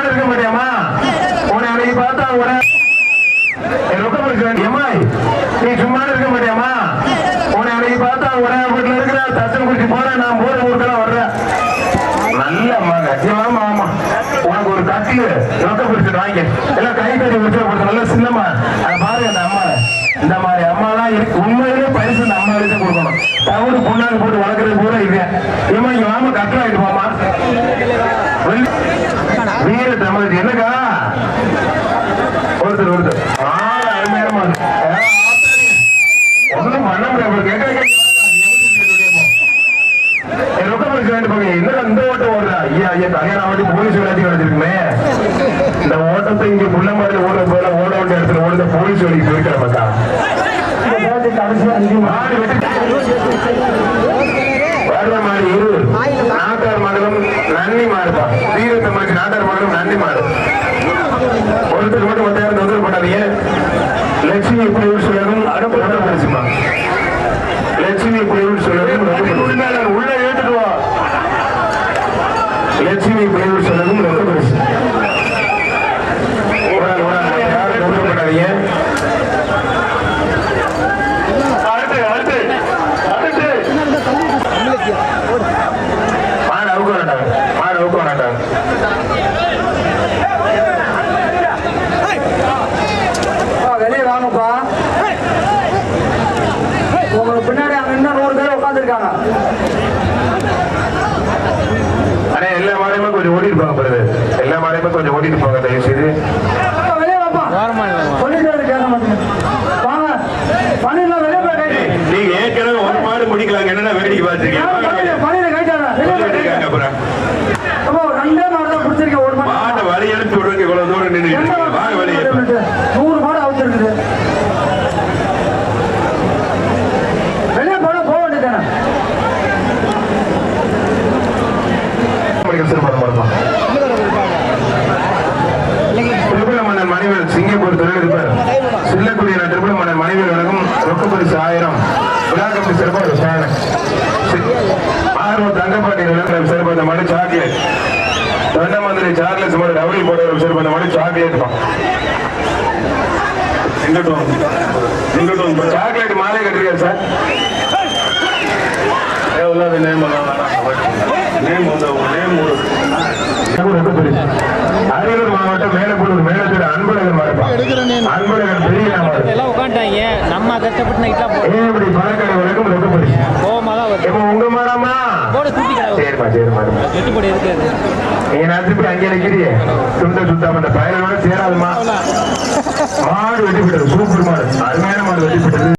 இருக்க மாட்டியாமா? உன்னை அன்னைக்கு பார்த்தா ரொக்க பரிசு எம்மாய் நீ சும்மா இருக்க மாட்டியாமா? உன்னை அன்னைக்கு பார்த்தா வீட்டுல இருக்கிற தச்சன் குடிச்சு போறேன் நான் போற ஊருக்கெல்லாம் வர்றேன். நல்ல அம்மா கட்சியமாமா. ஆமா உனக்கு ஒரு கட்டில் ரொக்க பரிசு வாங்கி எல்லாம் கை கட்டி வச்சு நல்ல சின்னம்மா அதை பாருங்க. அந்த அம்மா இந்த மாதிரி அம்மாலாம் இருக்கு. உண்மையிலே பரிசு இந்த அம்மாவுக்கு கொடுக்கணும். தவிர பொண்ணாங்க போட்டு வளர்க்கறது கூட இது ஏமா இங்க வாம கட்டலாம் ஆயிட்டு போமா வீர தமிழ் என்னக்கா ஒருத்தர் அருமையான ஒன்றும் பண்ண முடியாது. ரொக்க பரிசு வேண்டு போங்க. என்ன இந்த ஓட்டம் ஓடுறா? ஐயா ஐயா கல்யாணம் ஆட்டி போலீஸ் எல்லாத்தையும் கிடைச்சிருக்குமே. இந்த ஓட்டத்தை இங்க முள்ள மாதிரி ஓட போல ஓட வேண்டிய இடத்துல ஓடுத போலீஸ் வேலைக்கு போயிட்டு மக்கா வர்ற மாதிரி இரு. நாட்டார் மண்டலம் நன்றி மாறுப்பா. வீர தமிழுக்கு நாட்டார் மண்டலம் நன்றி மாறு. ஒருத்தர் மட்டும் 10,000 தொந்தரவு பண்ணாதீங்க. லட்சுமி புலியூர் சொல்லணும் ரொம்ப பேசுமா. லட்சுமி புலியூர் சொல்லணும் உள்ள ஏற்றுக்குவா. லட்சுமி புலியூர் சொல்லணும் ரொம்ப பெருசு. யாரும் தொந்தரவு பண்ணாதீங்க. வெளியே வாங்கப்பா. உங்களுக்கு பின்னாடி அங்க இன்னும் 100 பேர் உட்காந்துருக்காங்க. ஆனா எல்லா மாலையுமே கொஞ்சம் ஓடிட்டு போங்க பாருது. எல்லா மாலையுமே கொஞ்சம் ஓடிட்டு போங்க தயவு செய்து. வெளியே வாப்பா. சொல்லிட்டு கேட்க மாட்டீங்க. வாங்க பணியில வெளியே போய் கை. நீங்க ஏற்கனவே ஒரு மாடு முடிக்கலாங்க. என்னன்னா வேடிக்கை பார்த்துருக்கீங்க. பணியில கைட்டாங்க. அப்புறம் ரெண்டே மாடு தான் பிடிச்சிருக்கேன். ஒரு மாட்டை வழி அனுப்பி விடுறதுக்கு இவ்வளவு தூரம் நின்று வாங்க வெளியே. 100 மாடு அவுத்திருக்குது. வெளியே போனா போக வேண்டியதானே. திருப்பூர் மணிவேல் சிங்கப்பூர் தொழில் இருப்பார். சில்லக்குடிய திருப்பூர் மணிவேல் வழங்கும் ரொக்க பரிசு 1000. விழா கம்பி சிறப்பாக ஆர்வம் தங்கப்பாட்டி சிறப்பு அந்த மாதிரி சாக்லேட் தொண்டை மந்திரி சார்லஸ் மாதிரி ரவுடி போட சிறப்பு அந்த மாதிரி சாக்லேட் சாக்லேட் மாலை கட்டிருக்காரு சார். அரியலூர் மாவட்டம் மேலப்பூர் மேலத்தூர் அன்பழகன் அன்பழகன் பெரிய உட்காந்துட்டாங்க. நம்ம கஷ்டப்பட்டு பழக்கடை வழக்கம் ரொக்க பரிசு உங்க மாடாமா. சரிமா சரிமா நீங்க திருப்பி அங்கே நிற்கிறீங்க. சுத்தாம இந்த பயலோட சேராதுமா. மாடு வெட்டி விட்டது. சூப்பர் மாடு அருமையான மாடு வெட்டி விட்டது.